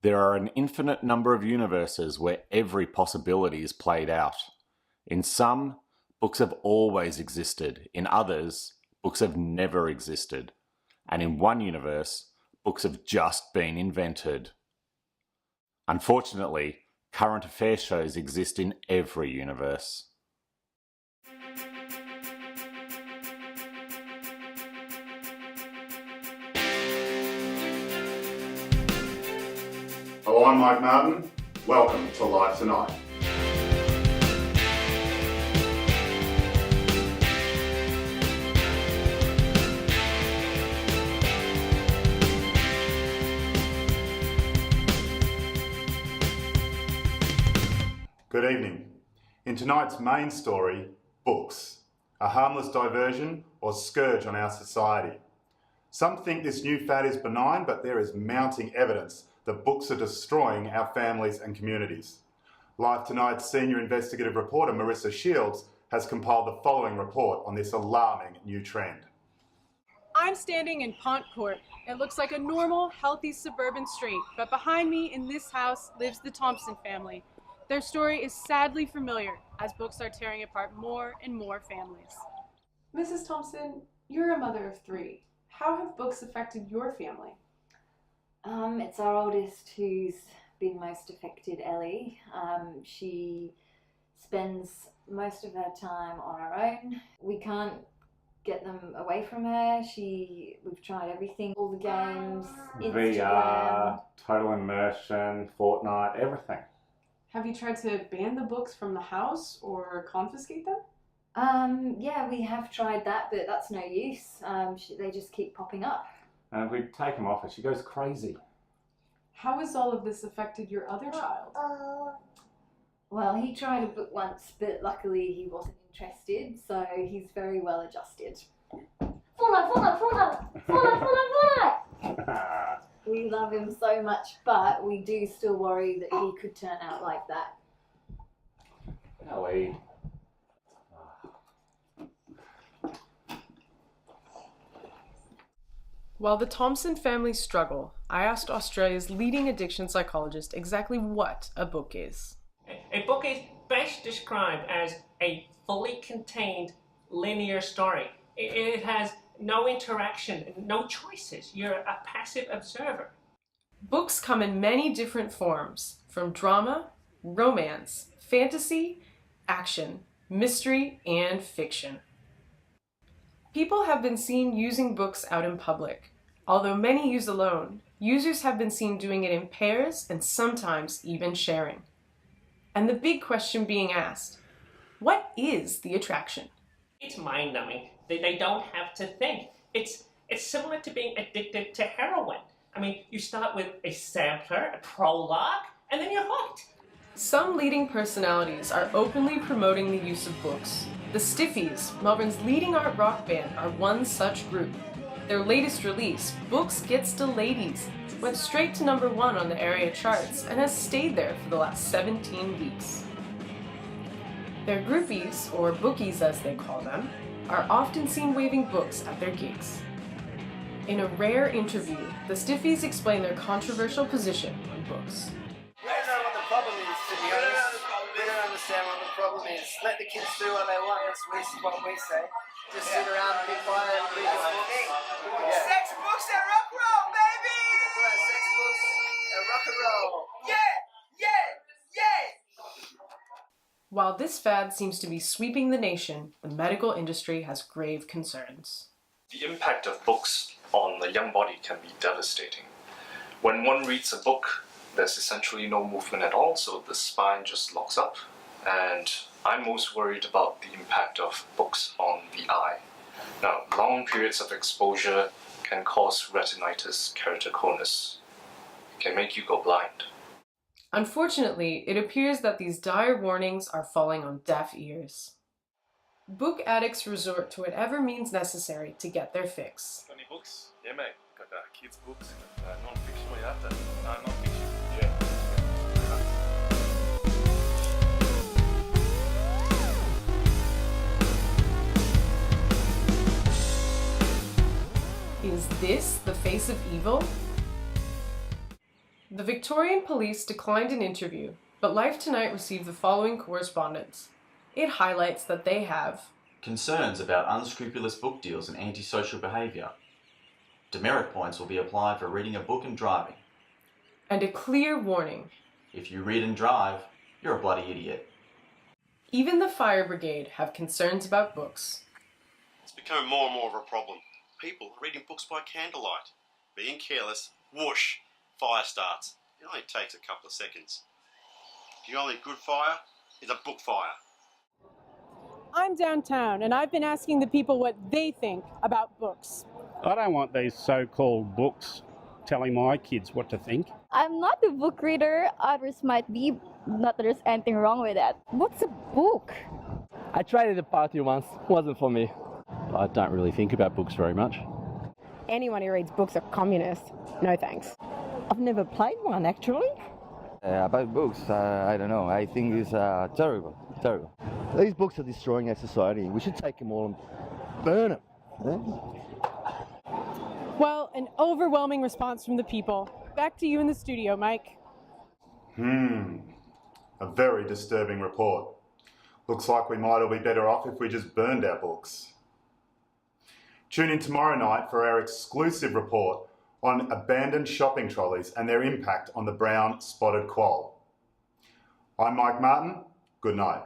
There are an infinite number of universes where every possibility is played out. In some, books have always existed. In others, books have never existed. And in one universe, books have just been invented. Unfortunately, current affair shows exist in every universe. Hello, I'm Mike Martin. Welcome to Live Tonight. Good evening. In tonight's main story, books, a harmless diversion or scourge on our society. Some think this new fad is benign, but there is mounting evidence that books are destroying our families and communities. Live Tonight's senior investigative reporter, Marissa Shields, has compiled the following report on this alarming new trend. I'm standing in Pont Court. It looks like a normal, healthy suburban street, but behind me in this house lives the Thompson family. Their story is sadly familiar as books are tearing apart more and more families. Mrs. Thompson, you're a mother of three. How have books affected your family? It's our oldest who's been most affected, Ellie. She spends most of her time on her own. We can't get them away from her. We've tried everything, all the games, Instagram. VR, total immersion, Fortnite, everything. Have you tried to ban the books from the house or confiscate them? Yeah, we have tried that, but that's no use. They just keep popping up. And if we take them off her, she goes crazy. How has all of this affected your other child? Well, he tried a book once, but luckily he wasn't interested, so he's very well adjusted. We love him so much, but we do still worry that he could turn out like that. Ellie. While the Thompson family struggle, I asked Australia's leading addiction psychologist exactly what a book is. A book is best described as a fully contained linear story. It has no interaction, no choices. You're a passive observer. Books come in many different forms, from drama, romance, fantasy, action, mystery, and fiction. People have been seen using books out in public. Although many use alone, users have been seen doing it in pairs and sometimes even sharing. And the big question being asked, what is the attraction? It's mind-numbing. They don't have to think. It's similar to being addicted to heroin. I mean, you start with a sampler, a prologue, and then you're hooked. Some leading personalities are openly promoting the use of books. The Stiffies, Melbourne's leading art rock band, are one such group. Their latest release, Books Gets to Ladies, went straight to #1 on the area charts and has stayed there for the last 17 weeks. Their groupies, or bookies as they call them, are often seen waving books at their gigs. In a rare interview, the Stiffies explain their controversial position on books. We don't know what the problem is, to be honest. We don't understand what the problem is. Let the kids do what they want, that's what we say. Just sit around and be quiet and read your books. Yeah. Sex books and rock and roll, baby! That's right, sex books and rock and roll. Yeah! Yeah! Yeah! While this fad seems to be sweeping the nation, the medical industry has grave concerns. The impact of books on the young body can be devastating. When one reads a book, there's essentially no movement at all, so the spine just locks up. And I'm most worried about the impact of books on the eye. Now, long periods of exposure can cause retinitis keratoconus. It can make you go blind. Unfortunately, it appears that these dire warnings are falling on deaf ears. Book addicts resort to whatever means necessary to get their fix. Got any books? Yeah, mate. Got kids' books, non-fiction. What are you after? Non-fiction. Yeah. Is this the face of evil? The Victorian Police declined an interview, but Life Tonight received the following correspondence. It highlights that they have concerns about unscrupulous book deals and antisocial behaviour. Demerit points will be applied for reading a book and driving. and a clear warning. If you read and drive, you're a bloody idiot. Even the fire brigade have concerns about books. It's becoming more and more of a problem. People are reading books by candlelight. Being careless, whoosh, fire starts. It only takes a couple of seconds. The only good fire is a book fire. I'm downtown, and I've been asking the people what they think about books. I don't want these so-called books telling my kids what to think. I'm not a book reader. Others might be. Not that there's anything wrong with that. What's a book? I tried it at a party once. Wasn't for me. I don't really think about books very much. Anyone who reads books are communists. No thanks. I've never played one, actually. About books, I don't know. I think it's terrible. These books are destroying our society. We should take them all and burn them. Well, an overwhelming response from the people. Back to you in the studio, Mike. A very disturbing report. Looks like we might all be better off if we just burned our books. Tune in tomorrow night for our exclusive report on abandoned shopping trolleys and their impact on the brown spotted quoll. I'm Mike Martin. Good night.